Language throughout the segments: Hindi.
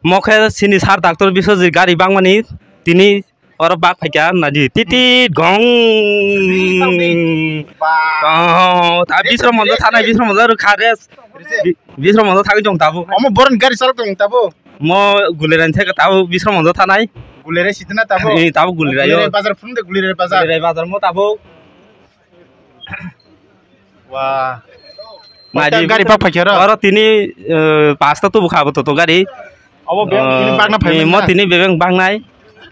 mokhe sini sar doctor bisoji gari bangmani tini oro bak phaika naji titi gong ta bisro mondo thanai bisro mondo khare bisro mondo thagi jong tabu omo boron gari salak tong tabo mo guleran theka tabu bisro mondo thanai gulere sitna tabo tabu gulera yo bazar funde gulere bazar mo tabu wah naji gari bak phaikera oro tini pasta tu bukhabo to gari obo beng bagna phai mo tini bebeng bangnai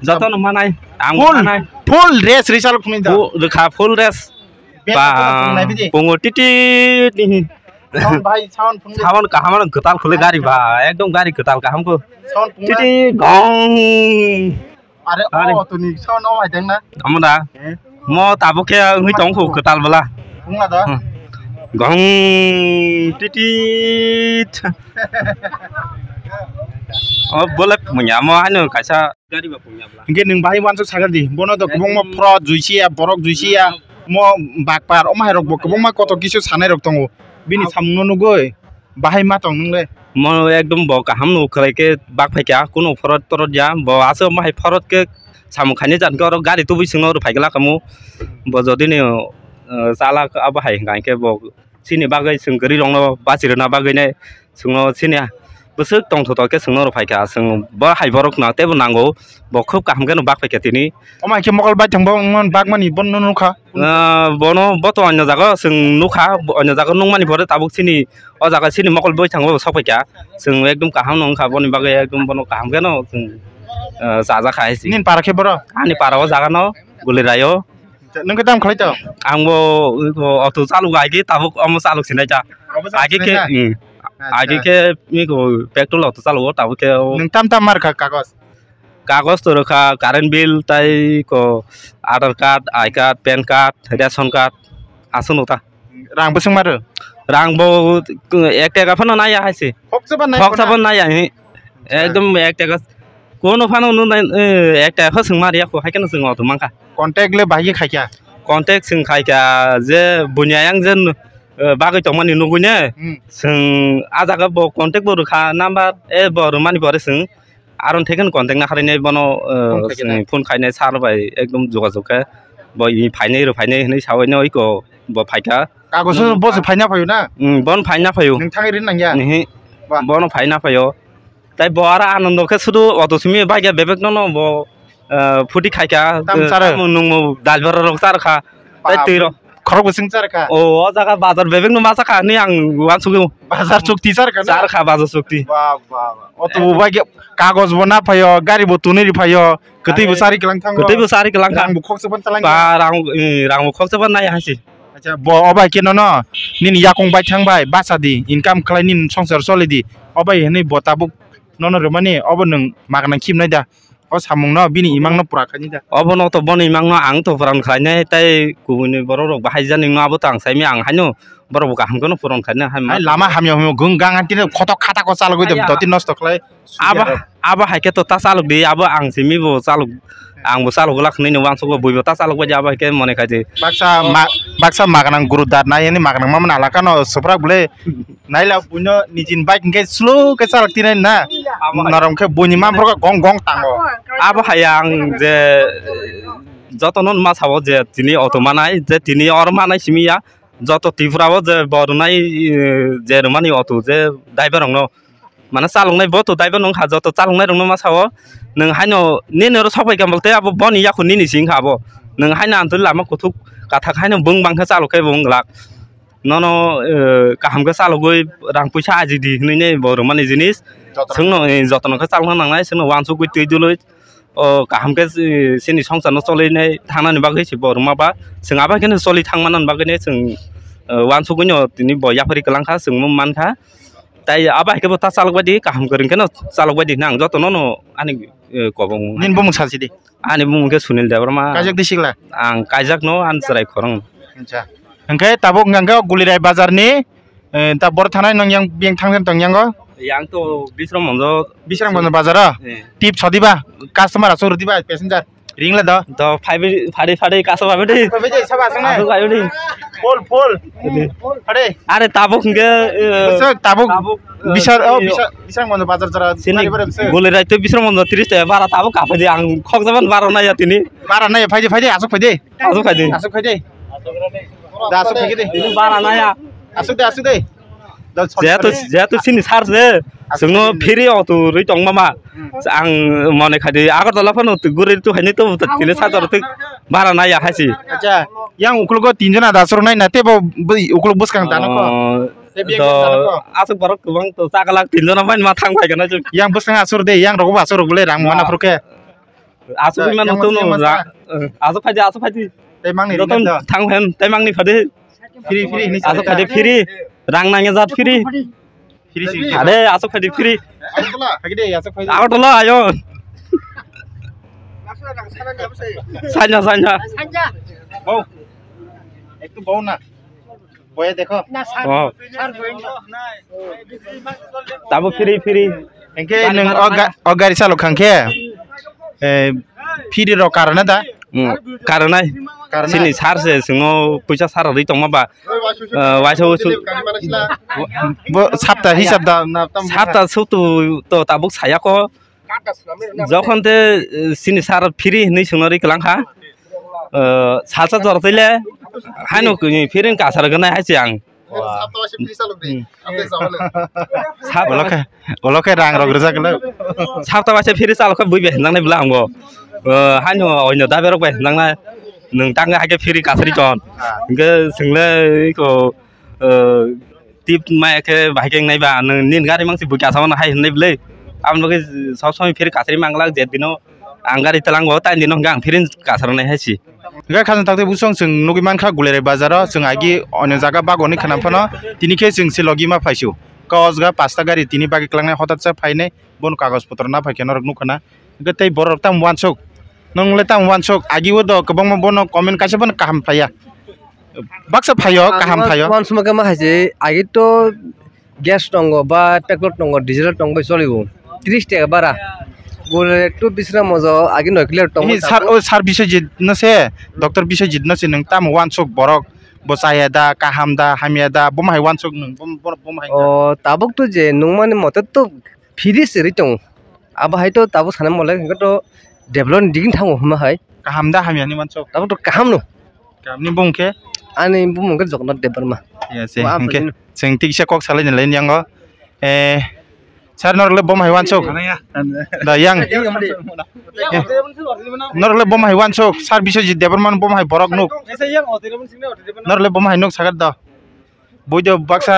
joton manai ang manai full race risal khuni da rekha full race ba pongo titi sound bhai sound phun সাवन কাহামান গতাল খুলে গাড়ি বা একদম গাড়ি গতাল কাহামকো sound phun টিটি গং are o to ni sound o hai dang na আমরা ম তাবকে হুই টংখো গতাল বলা phun la da গং টিটি 어 boleh punya mo anu kaisa gari ba punya bla nge ning bhai wan so sagar di bono to kobong ma pro juisia borok juisia mo bakpar o mai rok bo kobong ma koto kisu sanai rok tongo bini samno no goi bahai ma tong ngle mo ekdom bo kaham no krai ke bak phai kya kuno forot torot ja bo aso mai forot ke samu khani jan ko gari tu bising no phai gala kamu bo jodi ni sala aba hai ngai ke bo sini bagai sing gari rong no basirna bagai ne sungno sini besok tong thoto ke sungno phai kya sung bo hai borok na te bo nango bo khub kaham ke no bak phai kya tini o mai ke mokol bai thangbo ngon bak mani bon no kha bono boto anya jaga sung nukha anya jaga nungmani bore tabuk sini o jaga sini mokol boi thangbo sok phai kya sung ekdom kaham nong kha boni bagai ekdom bono kaham ke no sung jaja khai si nin parakhe boro ani para o jaga no gulirayo nang ke dam khlai to angbo auto chalu gai ke tabuk amo chalu sinai cha age ke आगे के को पेट्रोल auto चालू ताबो के नों ताम ताम मार कागज कागज तो रखा कारेंट बिल ताई को Aadhaar card I card PAN card ration card आसन होता रांग बसंग मारो रांग बो एक टाका फनो नाया हाइसे फक्सबन नाया एकदम एक टाका कोनो फानो नु एक टाका संग मारिया को हाइकेन जों auto मांखा कांटेक्ट ले बाहि खायका कांटेक्ट जों खायका जे बुनियायां जेन बागै तंमानि नुगुने जों आजागा ब कांटेक्ट ब रखा नाम्बार ए ब रमानि बरे जों आरन थेकन कांटेक्ट ना खारैने बनो फोन खायने सारबाय एकदम जगाजगके ब इ फाइनै र फाइनै हनै सावैनो इको ब फाइका कागज बस फाइना फायो ना बन फाइना फायो नों थाङै रिन नांया नि बन फाइना फायो ताइ ब आरा आनन्दके सुदु अतोसमी बाइगा बेबेक न ब फुटी खायका नुंगो दालबर रक सारखा ताइ तैरो खरक बसिं सारखा ओ जागा बाजार बेबेक न मासा खा नि आं वान सुगो बाजार चुक्ति सारखा बाजार चुक्ति वाह वाह अतो बाइगा कागज बना फायो गारि ब तुनेरि फायो गतै बसारि कलां थांगो गतै बसारि कलां थां बुखकसबन तलां बा रां बुखकसबन नाय हासि अच्छा ब अबाय केनो न निन याकं बाय थांबाय बासादि इनकाम खलाय निन संसार सलिदि अबाय हनै बताबुक नन रमानि अब नों मागना खिमनाय दा अ सामुं न बिनि इमां न पुरा खानि दा अब न तो बन इमां न आं तो पुरान खायनाय ताय गुबुनि बर रक बाहाय जानि न अब तो आं साइमि आं हायनो बर बका हामगोन पुरान खायना हाय लामा हामियाव गंगां आंतिनो खत खाता को चालु गयदम दति नष्ट खलाय अब हायके तो ता चालु दि अब आं सिमि बो चालु आंबो चालु गलाखनै न वांसो बयबो ता चालु बायदि अब हायके मने खायदि बाक्सा मागनां गुरुदार नायनि मागनां मामन आलाका न सफ्रा बुले नाइला बुनो निजिन बाइक के स्लो के चालकतिनाय ना नरमखे बुनि मामफ्रका गं गं तांगो अब हायां जे जतन मा साबो जे तिनि अटो मानाय जे तिनि और मानाय सिमिया जत तिफ्राबो जे बरनाय जे रमानि अटो जे ड्राइवर रंनो माने चालंनाय बतो ड्राइवर नंखा जत चालंनाय रंनो मा साबो नों हायनो नेनरो सफाय गामलते अब बनि याखु निनि सिं खाबो नों हायना आंथ लामा कुथुक काथा खायनो बुं बांखा चालुखाय बुंलाक ननो काहामखौ चालुगै रां पैसा आजिदि हनैने बर माने जिनिस जोंनो जतनखौ चालना नांनाय जोंनो वानसु गय तैदुलै काहामखौ सिनि संसार न चलैनाय थांनानै बागै सि बर माबा जों आबाखौनो चलि थांमानानै बागैने जों वानसु गयनो दिनै बयाफारि गलांखा जों मानखा ताइ आबाखौबो ता चालुबायदि काहाम गोरोंखौनो चालुबायदि नां जतन न आनि गबं निन बुं सासिदि आनि बुंखौ सुनिल देवरमा काजक दिसिगला आं काजक न आनसराय खरं अच्छा ओंखाय ताबो गांगा गुलिराय बाजारनि ता बर थानाय नं yang बेंक थांगोन तं yang yang to bisram monjo बाजार टिप छदिबा कास्टमार आसो रदिबा passenger ring la da to phai kaso phai đi phai je saba sang asu phai đi pol phade are tabuk ke tabuk bisar mondo bazar jara sini gole rai to bisar mondo 30 ta bara tabuk ka phai ang khok jaban bara na ya tini bara na phai je asuk phai de da asuk phai de bara na ya asuk de যেহেতু চিনি সার যে जोंनो फेरि अतो रै दं मामा आं मने खादि आगरतला फनो गुरै तो हायनि तो तिले सादर तो बारा नाया हासि अच्छा yang ukulgo tinjana dasar nai nate bo ukulgo buskang tanah ko to asuk barok kubang to sakalak tinjana main ma thang phai kana yang buskang asur de yang rogo asur gule rang mana proke asuk man to no asuk phaji temang ni thang hen temang ni phade free ni asuk phade free rang nangya jat free ada asuk phadi free agotala ayo sanya bau itu bau na boya dekho tabo free engke neng ogari salo khangke free ro karana da karena sini sarse singo puja sar ri tong ba waso bo sapta hisab da sapta sutu to tabuk saya ko যখন তে sini sar free ni sinori kelangha salsa jortile hanu firin kasar gana haisi ang oloke rang rog reja gelo sapta base free sal ko buibe nang nai bla anggo hanu oino da berok be nang na nang tang ga free kasari jon ge single ko tip mai ke bhaiking nai ba nin gari mangsi buka sama hai nai ble am loge सब समय free kasari manglang je dino angari telang bo ta dino gang free kasar nai haisi ga khan takte busong sing nogi mankha gulere bazaro sing agi onyo jaga bagoni khanapano tinike sing silogi ma phaisu kos ga pasta gari tini bagi klangne hotat sa phaine bon kagos potro na phaikeno rok nukhana ga tei borok tam wansok nongle tam wansok agi wo do kobang ma bono comment kaise ban kaham phaya baksa phayo kaham phayo wansma ka ma haise agi to gas tongo ba petrol tongo diesel tongo cholibo 30 টাকা bara gole একটু বিশ্রাম মজা আগে 9 kilo tongo sar bisojit na se doctor bisojit na se nang tam wansok borok bosaya da kaham da hamia da bomai wansok nang bomai o tabuk to je nungmani mate to firi seri tong aba hai to tabu sanam mole to develop digin thango huma hai kaham da hamia ni wansok tabuk to kaham no kaham ni bongke ani bumong ke jokna debar ma ya se engke sing tikse kok sale ni len yango sar norle bomai wansok da yang norle bomai wansok sar bisojit debarman bomai borok nuk norle bomai nuk sagar da boido baksa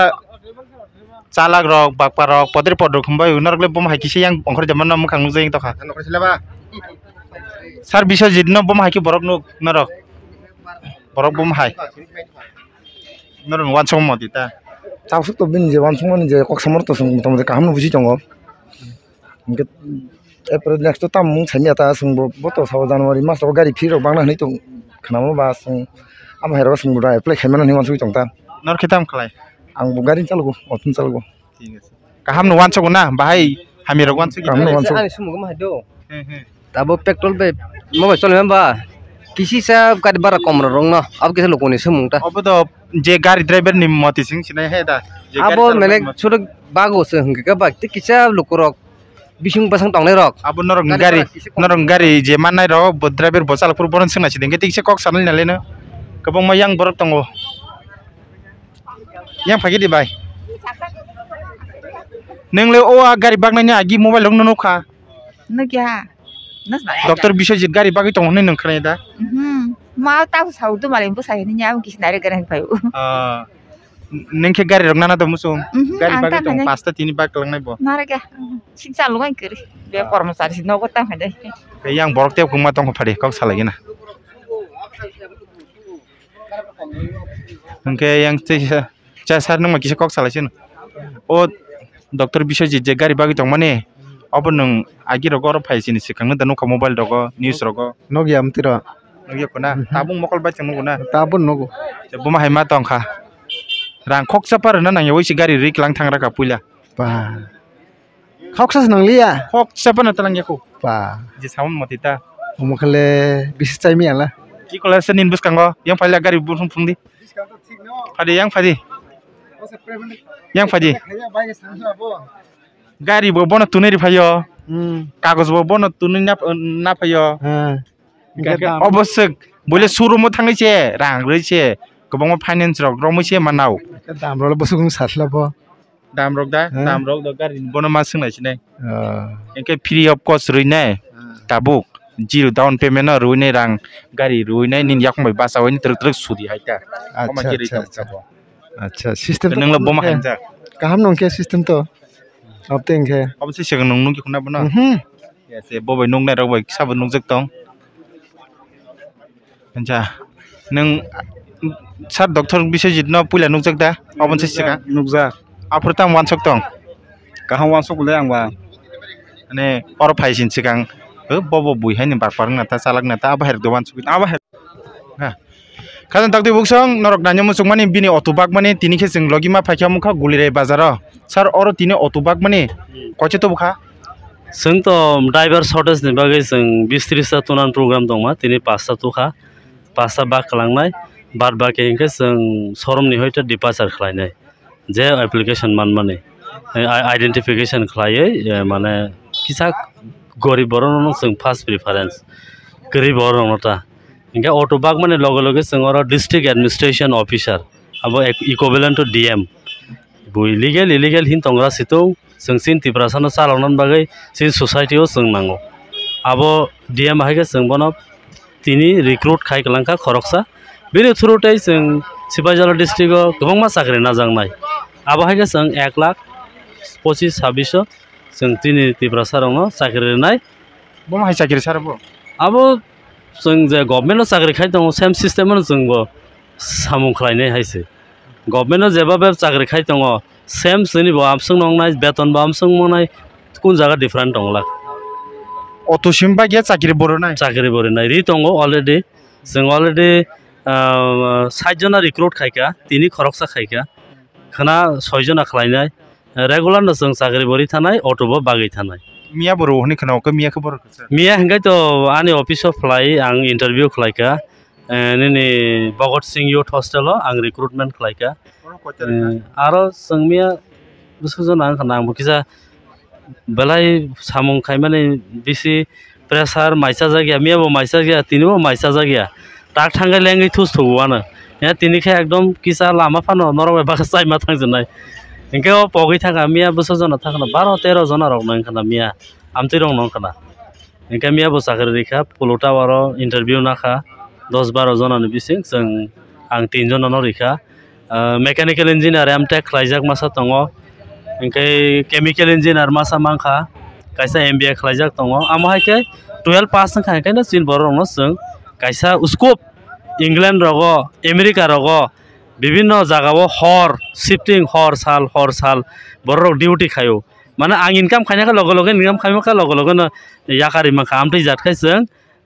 चालक रok bakpa rok podri podrok khumbai norle bomai kisi yang ongkhor jaman nam khang nujeng to kha sar bisojit no bomai ki borok nuk norok borok bomai norong wansok modita Tausuk to bin je wansung man je kok samar to sung motamoti kaham no buji tongo engke April next to tam mung chami ata sung bo to saw January mas ro gari phiro bangna ni to khanamo ba sung am hero sung bura apply khaimana ni wansung tongta nor khitam khlai ang bo gari chalgo otun chalgo kaham no wansok na bahai hami ro wansok kaham no wansok ani sumug ma do tabo petrol be mo ba chol memba kisi sa gari bara komro rong no ab kese lokoni sumung ta obodo je gari driver ni moti sing sinai he da abo mele choto bago se hingke ka bak ti kisa lokorok bisung pasang tongnai rok abo norong gari je manai ro bo driver bo salak pur boron sing na sideng ke tikse kok sanal na lena kabong mayang borok tongo yang phagi di bai nengle o gari bagnai ni agi mobile long no kha Nokia nas ba doctor bisojit gari bagi tong ni nang khane da mau tahu sau tu malam pun saya ni nyam kis nari geran payu nengke gari rok nana da musum gari bagi tong pasta tini bag lang nai bo nara kya sing salu kan kiri be kormosari si nogo tang hade be yang borok te kuma tong phade kok salagi na nengke yang cha sar nang ma kisa kok salasin o doctor bisojit je gari bagi tong mane obo nung agi rogo ro phai sini sikang da nuka mobile rogo news rogo nogi amtira nogi kona tabung mokol ba chang nugo na tabun nogo buma hai ma tong kha rang khok sapar na nang yoi si gari rik lang thang ra ka puila pa khok sa nang liya khok sapar na talang yaku pa je saun motita Umakale bisnis time ya lah. Ki kola senin bus kanggo yang pala gari bus fungdi. Padi yang padi. Yang padi. Gari bo bono tunai payo. Kagos bo bono tunai na payo. Obosek boleh suruh mo tangi cie, rang roi cie. Kebang mo finance rok, romo cie manau. Dam rok bosuk sat lah bo. Dam rok dah gari bono masuk nai cie. Engke free of cost roi nai. Tabuk. Zero down payment na rui nai rang gari rui nai nin yak mai basa wani terus sudi hai ta. Acha sistem. Neng lo bom hai ta. Kaham nong ke sistem to. Opting ke. Apa sih sekarang nong ki kuna bana. Ya se bobai nong nai rabai sabun nong jek tong. Anja. Neng sar doktor bisa jitna pula nong jek dah. Apa sih sekarang? Nukza. Apa tang wan sok tong. Kaham wan sok boleh ang ba. Ane orang paisin sekarang. Bobo bui hai ni bakparang nata salak nata apa her doan subit apa her. Nah. Kadang tak dibuksong norok nanya musuk mani bini otobak mani tini ke sing logi ma pakai muka gulire bazar. Sar oro tini otobak mani. Koce to buka? Seng to driver shortage ni bagai seng 20-30 tunan program dong ma tini pasta tu kha pasta bak kelang nai bar bak yang ke seng showroom ni hoita departure kelai nai. Je application man mani identification kelai mana kisah गरीब बरों संग फर्स्ट प्रेफरेंस गरीब बरों नोटा इनका ऑटोबाग में लोगों लोगे संग और डिस्ट्रिक्ट एडमिनिस्ट्रेशन ऑफिसर अब इक्विवेलेंट टू डीएम वो इलीगल हिन तंगरा सितो संग सिन तिप्रासन सालावनन बागै सिन सोसाइटी ओ संग नांगो अब डीएम हाइगे संग बनो तिनी रिक्रूट खाइ कलंका खरकसा बिनि थ्रुटै संग सिपाइजाला डिस्ट्रिक्ट ओ गोबां मा साख्रि नाजांनाय अब हाइगे संग 1,25,26 जों तिनी तिप्रासारावनो साख्रि नाय बम हाय साख्रि सारबो अब जों जे गभर्नमेन्ट साख्रि खाय दङ सेम सिस्टेमनो जोंबो सामुं खालायनाय हायसो गभर्नमेन्ट जेबाबे साख्रि खाय दङ सेम जोंनि बो आमसं नंनाय बेतन बा आमसं मोनाय कुन जागा डिफरेंट दंला अतसिम बा गे साख्रि बरनाय रि दङ अलरेडी जों अलरेडी 60 जना रिक्रुट खायका तिनी खरकसा खायका खाना 6 जना खालायनाय रेगुलर न जों साख्रि बरि थानाय अटोबो बागै थानाय मिया बर' होनै खोनावखो मियाखौ बर' मिया हंगाय तो आंनि अफिसाव फ्लाय आं इन्टारभिउ खालायका नैनि भगत सिंह युथ हस्टेलाव आं रिक्रुटमेन्ट खालायका आरो जों मिया बुसुजन आं खाना आंबो किजा बेलाय सामुं खाय माने बिसि प्रेसार माइसा जागिया मियाबो माइसा गया तिनिबो माइसा जागिया ताक थांगाय लेंगै थुस थुवानो या तिनिखे एकदम किसा लामा फानो नरबाय बाखा साइमा थांजोनाय इनके पगै थाखा मिया बोसोर जना थाखा 12-13 जना रक नंखाना मिया आमति रं नंखाना इनके मिया बो साख्रि रेखा पुलटा वारो इन्टारभिउ नाखा 10-12 जना नि बिसिं जों आं 3 जना न रेखा मेकानिकल इन्जिनियार एमटेक खालायजाक मासा दङ इनके केमिकल इन्जिनियार मासा मांखा कायसा एमबिए खालायजाक दङ आमहायके 12 पास खायखायनो सिन बरनो जों कायसा स्कोप इंग्लैंड रगो अमेरिका रगो विभिन्न जगह हर शिफ्टिंग हर साल बरक डिउटी खायो माने आं इनकाम खायनायखा लगे लगे इनकाम खायमाखा लगे लगे न याकारि माखा आमथै जातखाय जों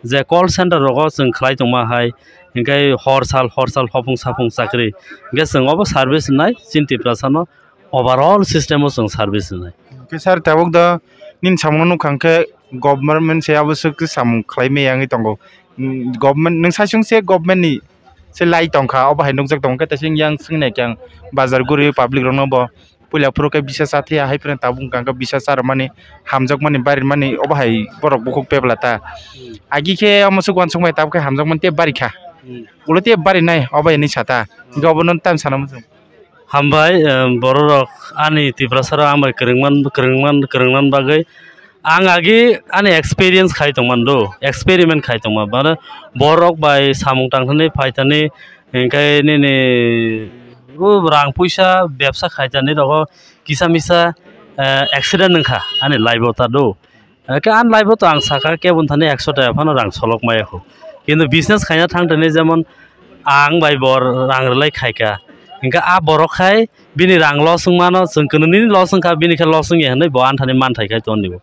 जे कल सेन्टर रगो जों खालाय दंमाहाय इनकाय हर साल हफुं साफुं साख्रि इनके जोंबो सार्भिस नाय चिन्ति प्रासानो ओवरऑल सिस्टेमो जों सार्भिस नाय के सर ताबक द निन सामनो नुखांखे गभर्नमेन्ट से आवश्यक सामु खालायमे यांगै दंगो गभर्नमेन्ट नों सासुंसे गभर्नमेन्टनि से लाई तंखा अब हाय नोंजक तंखा तसिं yang संगनाय क्यां बाजार गुरि पब्लिक रनो बो पुला पुरके बिसा साथे हाय फ्रेन ताबुं कांका बिसा सार माने हामजक माने बारि माने अब हाय बरक बुखक पेबलाता आगिखे अमसु गनसुं माय ताबके हामजक माने ते बारिखा उलते बारि नाय अब नि साता गभर्नमेन्ट टाइम सानम जों हामबाय बरक आनि तिप्रासारा आमाय करंमान बागै आं आगे आने एक्सपीरियंस खाई तंगमान दो एक्सपेरिमेंट खाई तंगमा बार बरक बाय सामुं तांथने फायथाने इनकाय ने वो रां पैसा व्यवसा खायजाने रगो किसा मिसा एक्सीडेंट नखा आने लाइव होता दो के आन लाइव तो आं साका के बुनथाने 100 टाका फानो रां सलक मायाखौ किन्तु बिजनेस खायना थांथने जेमन आं बाय बर रां रलाय खायका इनका आ बरखाय बिनि रां लसुं मानो जों कोनोनि लसुंखा बिनिखा लसुं हेनै बो आन्थानि मानथायखाय तनिबो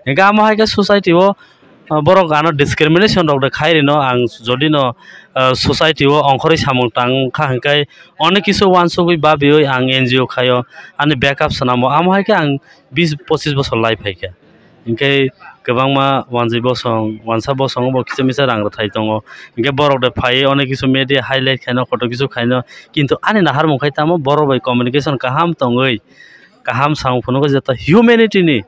इनका आमाहायका सोसाइटी ओ बरक आनो डिस्क्रिमिनेशन रक खायरिनो आं जदिनो सोसाइटी ओ अंखरै सामुं तांखा हंकाय अनेक किसु वानसुगै बा बियो आं एनजीओ खायो आनि बैकअप सनामो आमाहायका आं 20-25 बोसोर लाइफ हायका इनके गोबांमा वानजि बसं वानसा बसं बो किसु मिसा रां थाइ दङ इनके बरक दे फाइ अनेक किसु मेडिया हाइलाइट खाइनो फटो किसु खाइनो किन्तु आनि नाहार मुखाइ तामो बरक बाय कम्युनिकेशन काहाम तङै काहाम सां फुनुको जता ह्युमेनिटी नि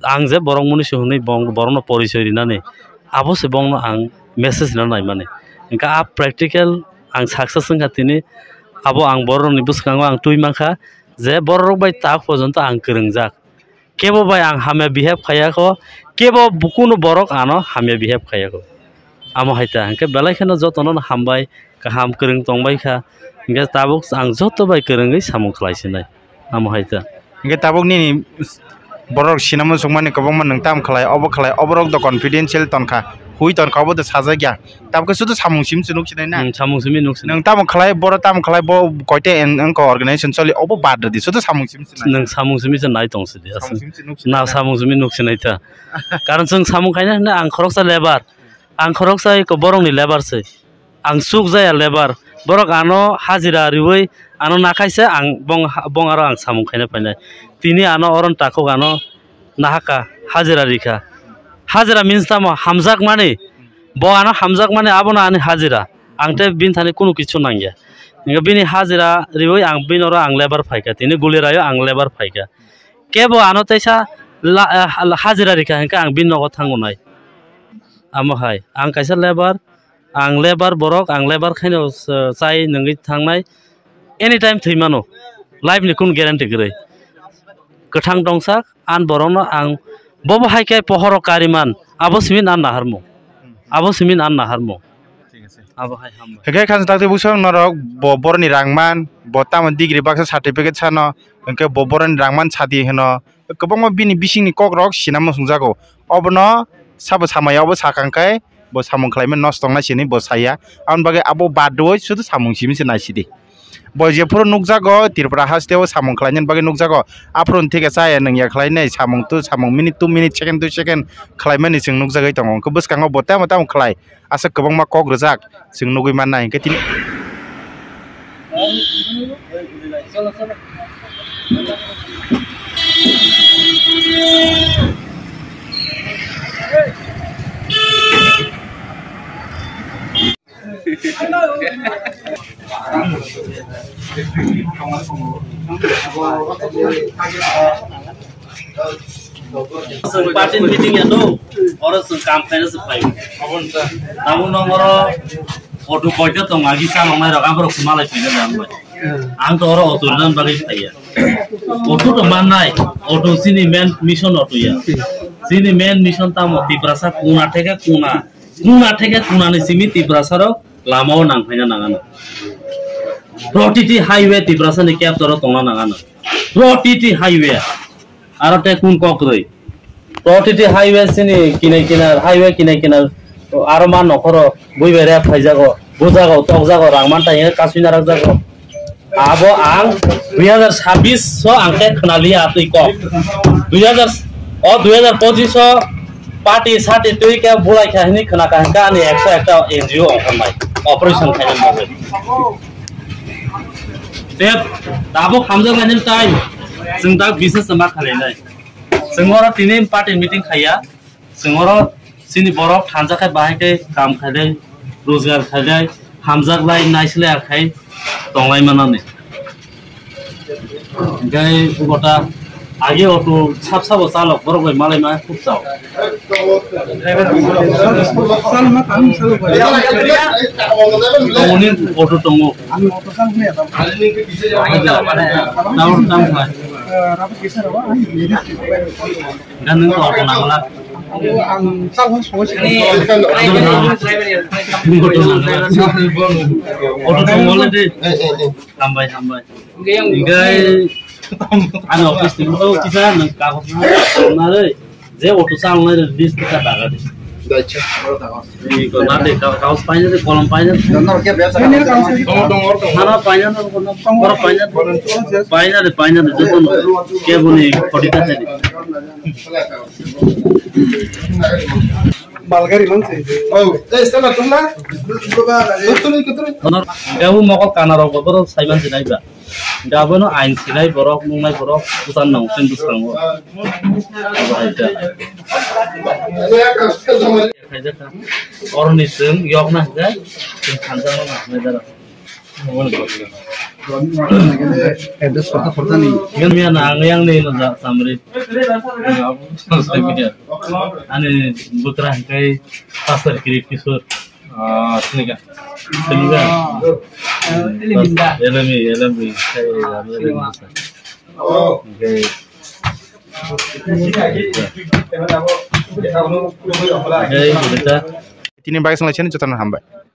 आं जे बरक मुनि सुहनै बरनो परिचय रिनानै आबो से बंनो आं मेसेज नाय माने इनका आ प्रेक्टिकल आं सक्सेस संगातिनि आबो आं बरनि बुसखाङो आं तुइ माखा जे बरक बाय ताक पर्यन्त आं गोरोंजाक केबो बाय आं हामे बिहेव खायाखो केबो बुकुनु बरक आनो हामे बिहेव खायाखो आमो हायता इनके बेलायखनो जतनो हामबाय काहाम गोरों तंबायखा इनके ताबुक आं जत बाय गोरोङै सामु खलायसिनाय आमो हायता इनके ताबुक नि बरक सिनामो सुंमानि गोबांमा नोंताम खलाय अबरक द कॉन्फिडेंशियल तनखा हुई तनखा बो साजा गया ताबको सुदु सामुसिम सुनुखिनाय ना सामुसिमि नुखसिन नोंताम खलाय बर ताम खलाय बो कयते एनको ऑर्गेनाइजेशन चलि अबो बाद दि सुदु सामुसिम नों सामुसिमि जे नाय तंसदि ना सामुसिमि नुखसिनायता कारण जों सामु खायना आं खरकसा लेबार आं खरकसा को बरंनि लेबार सै आं सुक जाया लेबार बरक आनो हाजिरा रिवै आनो नाखायसे आं बं आरो आं सामु खायना फायनाय तिनि आनो अरन ताखो गानो नाहाका हाजिरा रिखा हाजिरा मीन्स तामो हामजाक माने ब आनो हामजाक माने आबोना आनि हाजिरा आंते बिन थाने कुनु किछु नांगिया इनका बिनि हाजिरा रिवै आं बिनरो आं लेबार फायका तिनि गुलिरायो आं लेबार फायका केबो आनो तैसा हाजिरा रिखा इनका आं बिन नगो थांगोनाय आमो हाय आं कायसा लेबार बरक आं लेबार खायनो चाय नंगै थांनाय एनी टाइम थैमानो लाइफ नि कुन ग्यारान्टी गरै गोथां दंसाक आन बरनो आं बबो हायके पहर कारिमान आबो सिमिन आन नाहारमो ठीक আছে आबो हाय हम हेके खान ताते बुसं नरक बरनि रांमान बता मन डिग्री बाक्सा सर्टिफिकेट छानो इनके बरनि रांमान छादि हेनो गोबांमा बिनि बिसिंनि ककरक सिनामो सुंजागो अबनो साबो सामायावबो साखांखाय बो सामुं खलायमन नस्तंना सिनि बो साया आन बागे आबो बादोय सुदु सामुं सिमिसे नायसिदि बजेफोर नुकजागो तिरपरा हास्तेव सामुं खलायन बागे नुकजागो आफ्रोन थिके चाया नोंया खलायनाय सामुं मिनिट 2 मिनिट सेकेंड 2 सेकेंड खलायमानि जों नुकजागै दङ को बसखाङो बता मता खलाय आसा गोबांमा कक रजाक जों नुगै माननाय इनके तिनि पार्टी मीटिंग या दो और काम खाने से पाई अब नंगरो ऑटो बॉयटा तो मागी साल हमारे रकाम पर कुमाल पीने जाऊंगा आं तो और ऑटो नन बागे थाया ऑटो तो माननाय ऑटो सिनी मेन मिशन ऑटो या सिनी मेन मिशन ता मति प्रसा कुना ठेके कुना ने सिमी तिब्रासा रो लामाव नांफायना नागाना प्रतिटी हाईवे तिब्रासा ने कैप्चर तंगना नागाना प्रतिटी हाईवे आरो ते कुन ककरै प्रतिटी हाईवे सिनि किनार हाईवे किनार आरो मा नखरो बुइबेरे फाइजागो बुजागो तकजागो रांमान ताय कासुना राजागो आबो आं 2026 सो आंके खनालि आतै क 2025 पार्टी साथी तुई के बुलाई खाहिनी खना काहका नि 101 एनजीओ अफरनाय ऑपरेशन खायन बाबो ते दाबो खामजो गानिन टाइम जों दा बिजनेस मा खालायनाय जोंरो तिनि पार्टी मीटिं खाया जोंरो सिनि बरफ थानजाखाय बाहायके काम खायलाय रोजगार खायलाय हामजागलाय नायसलाय आखाय दंलाय मानानै गाय गटा आगे ऑटो साब चालक बरक मालाय मा खूब जाव गावनि ऑटो दङ आं ऑटो सालखने दाम खाय राबो केसर बा आं गान नों ऑटो नांला आं सालखौ सङोसिनि ऑटो दङले दे हामबाय गाय आं ऑफिस नि किसा नों कागज नारै जे ऑटो चालनाय लिस्ट का दागा दे दाइचा इको नाते कागज पाइने दे कलम पाइने दनर के व्यवसाय दङ खाना पाइने न पर पाइने दे जतन के बुनी खडिता छ मालगारी मान्छे औ यस्तो न तुमला दुबा तुलै कतरै दनर गाउ मको कानार गबर साइमान चाहिँ नाइबा Gabono ain silai borok nungai borok utan nang sen dusrango. Orang nisem yok nah kan, kanjang nah medara. Yang ni anak yang ni nak samri. Ane bukan kai pasar kiri kisur. Sini kan. Elemi. Tini bagai selection itu tanah hamba.